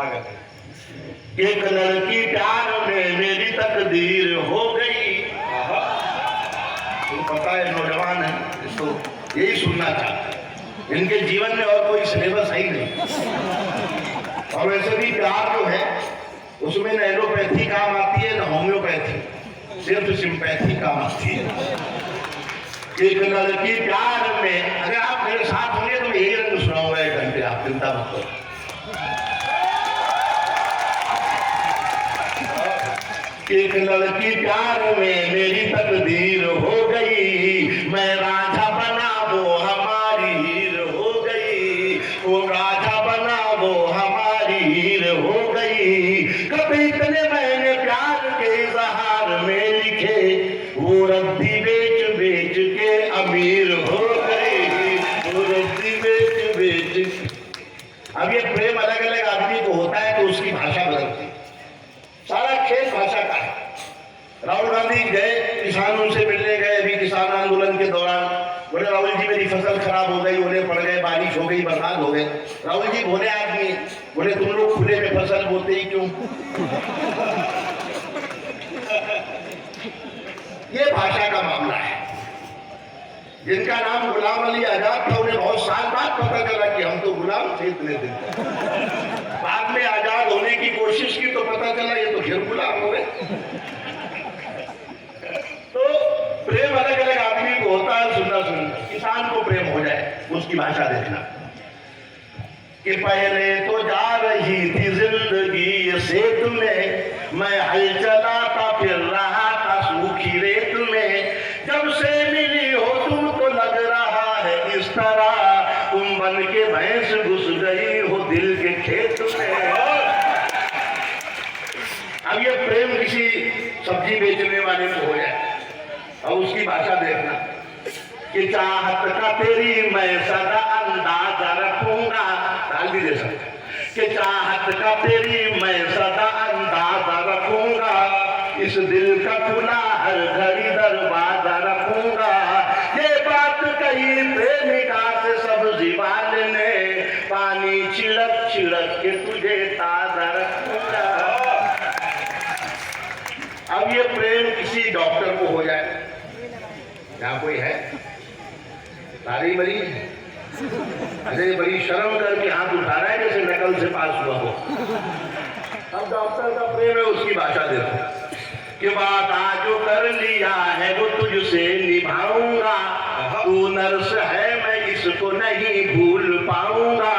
एक लड़की प्यार में मेरी तकदीर हो गई। तो पता है नौजवान है, इसको यही सुनना चाहते हैं। इनके जीवन में और कोई सिलेबस है ही नहीं। और वैसे भी प्यार जो है उसमें न एलोपैथी काम आती है न होम्योपैथी, सिर्फ सिंपैथी काम आती है। एक लड़की प्यार में, अगर आप मेरे साथ होंगे तो मैं यही रंग सुनाऊंगा 1 घंटे, आप चिंता मत करो। एक लड़की प्यार में मेरी तकदीर हो गई, मैं राजा बना वो हमारी हीर हो गई, वो राजा बना वो हमारी हीर हो गई। कभी इतने मैंने प्यार के इजहार में लिखे, वो रद्दी बेच बेच के अमीर हो गई, वो रद्दी बेच बेच। अब ये प्रेम अलग अलग आदमी को होता है तो उसकी भाषा बदलती है। सारा खेल भाषा का है। राहुल गांधी गए, किसानों से मिलने गए अभी किसान आंदोलन के दौरान। बोले राहुल जी मेरी फसल खराब हो गई, ओले पड़ गए, बारिश हो गई, बर्बाद हो गए। राहुल जी भोले आदमी, बोले तुम लोग खुले में फसल बोते ही क्यों? ये भाषा का मामला है। जिनका नाम गुलाम अली आजाद था उन्हें बहुत साल बाद पता चला कि हम तो गुलाम थे इतने दिन। बाद में आजाद होने की कोशिश की तो पता चला ये तो फिर गुलाम हो गए। तो प्रेम अलग अलग आदमी को होता है। सुनना सुनना, किसान को प्रेम हो जाए उसकी भाषा देखना कि पहले तो जा रही थी जिंदगी सेत में, मैं हल चलाता फिर रहा था सूखी रेत में। जब से मिली हो तुम तो लग रहा है इस तरह, तुम बन के भैंस घुस गई हो दिल के खेत में। अब ये प्रेम किसी सब्जी बेचने वाले को हो जाए और उसकी भाषा देखना कि चाहत का तेरी मैं सदा अंदाजा रखूंगा। डाल भी दे सकते कि चाहत का तेरी मैं सदा अंदाजा रखूंगा, इस दिल का खुला हर घड़ी दरवाजा रखूंगा। ये बात कही प्रेमिका से सब्जी वाले ने, पानी छिड़क छिड़क के तुझे ताजा रखूंगा। अब ये प्रेम किसी डॉक्टर को हो जाए, यहाँ कोई है सारी मरीज, अरे बड़ी शर्म करके हाथ उठा रहा है जैसे नकल से पास हुआ हो। अब डॉक्टर का प्रेम है, उसकी भाषा देखो कि वादा जो कर लिया है वो तुझसे निभाऊंगा, तू नर्स है मैं इसको नहीं भूल पाऊंगा।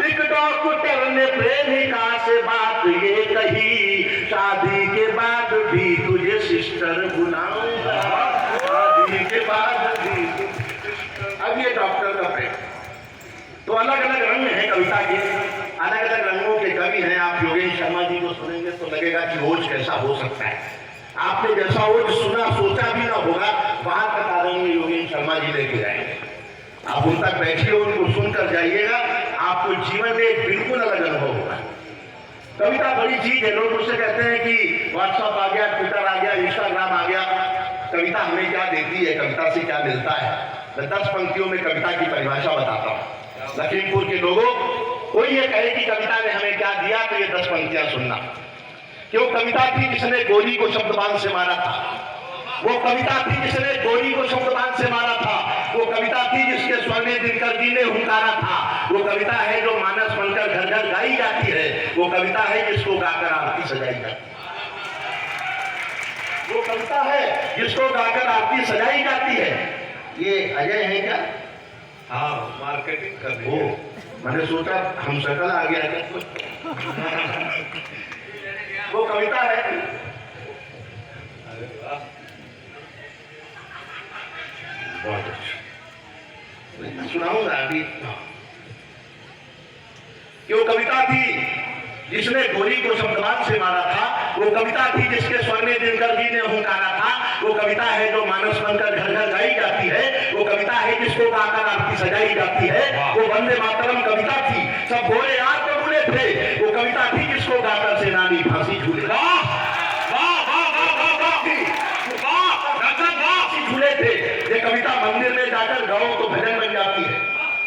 एक डॉक्टर ने प्रेमिका से बात ये कही, शादी के बाद भी तुझे सिस्टर बुलाऊंगा, शादी के बाद भी। अब ये डॉक्टर का प्रेम। तो अलग अलग रंग है कविता के, अलग अलग रंगों के कवि हैं। आप योगेश शर्मा जी को सुनेंगे तो लगेगा कि ओज कैसा हो सकता है। आपने जैसा ओज सुना सोचा भी ना होगा, वहां तक आदरणीय में योगेश शर्मा जी लेके जाएंगे। आप उन तक बैठिए, उनको सुनकर जाइएगा, आपको जीवन में एक बिल्कुल अलग अनुभव होगा। कविता बड़ी चीज है। लोग मुझसे कहते हैं कि व्हाट्सएप आ गया, ट्विटर आ गया, इंस्टाग्राम आ गया, कविता हमें क्या देती है, कविता से क्या मिलता है। मैं 10 पंक्तियों में कविता की परिभाषा बताता हूँ। लखीमपुर के लोगों, कोई ये कहे कि कविता ने हमें क्या दिया तो ये 10 पंक्तियां सुनना। क्यों? कविता थी जिसने गोली को शब्दबान से मारा था, वो कविता थी जिसने गोली को शब्दबान से मारा था, वो कविता थी जिसके स्वर में दिनकर जी ने हुंकारा था, वो कविता है जो मानस बनकर घर घर गाई जाती है, वो कविता है जिसको गाकर आरती सजाई जाती है, वो कविता है जिसको गाकर आरती सजाई जाती है। ये अजय है क्या? हाँ, मार्केटिंग कर रही है। मैंने सोचा हम शकल आ गया क्या? वो कविता है। अरे वाह, बहुत अच्छा, सुनाऊंगा अभी। वो कविता थी जिसने गोली को शब्दबान से मारा था, वो कविता थी जिसके स्वर में दिनकर जी ने हुंकारा था, वो कविता है जो मानस बनकर घर घर गाई जाती है, वो कविता है जिसको गाकर आरती सजाई जाती है, वो वंदे मातरम कविता थी, सब भोले याद तो भूले थे, वो कविता थी जिसको गाकर सेनानी फांसी झूले। झूले थे। ये कविता मंदिर में जाकर गाओ तो भजन बन जाती है,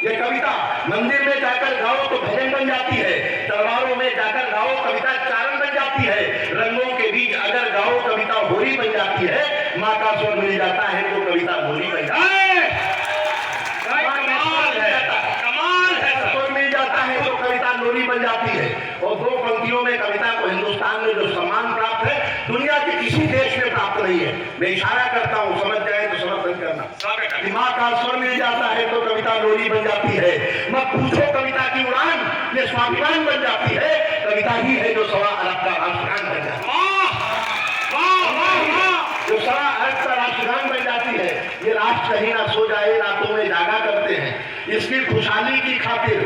ये कविता मंदिर में जाकर गाओ तो भजन बन जाती है, दरबारों में जाकर कविता चारण बन जाती है, रंगों के बीच अगर गाओ कविता होली बन जाती है, माँ का स्वर मिल जाता है तो कविता होली बन जाती है। कमाल है सर। स्वर मिल जाता है तो कविता लोरी बन जाती है। और दो पंक्तियों में कविता को हिंदुस्तान में जो सम्मान प्राप्त है, दुनिया के किसी देश में प्राप्त नहीं है। मैं इशारा करता हूँ, समझ जाए तो समर्थन करना। दिमाग का स्वर मिल जाता है तो कविता लोरी बन जाती है। मत पूछो कविता की उड़ान, ये स्वाभिमान बन जाती है। कविता ही है जो सवा अरब का राष्ट्रगान बन जाती है, जो सवा अरब का राष्ट्रगान बन जाती है। ये राष्ट्र कहीं ना सो जाए, रातों में जागा करते हैं। इसकी खुशहाली की खातिर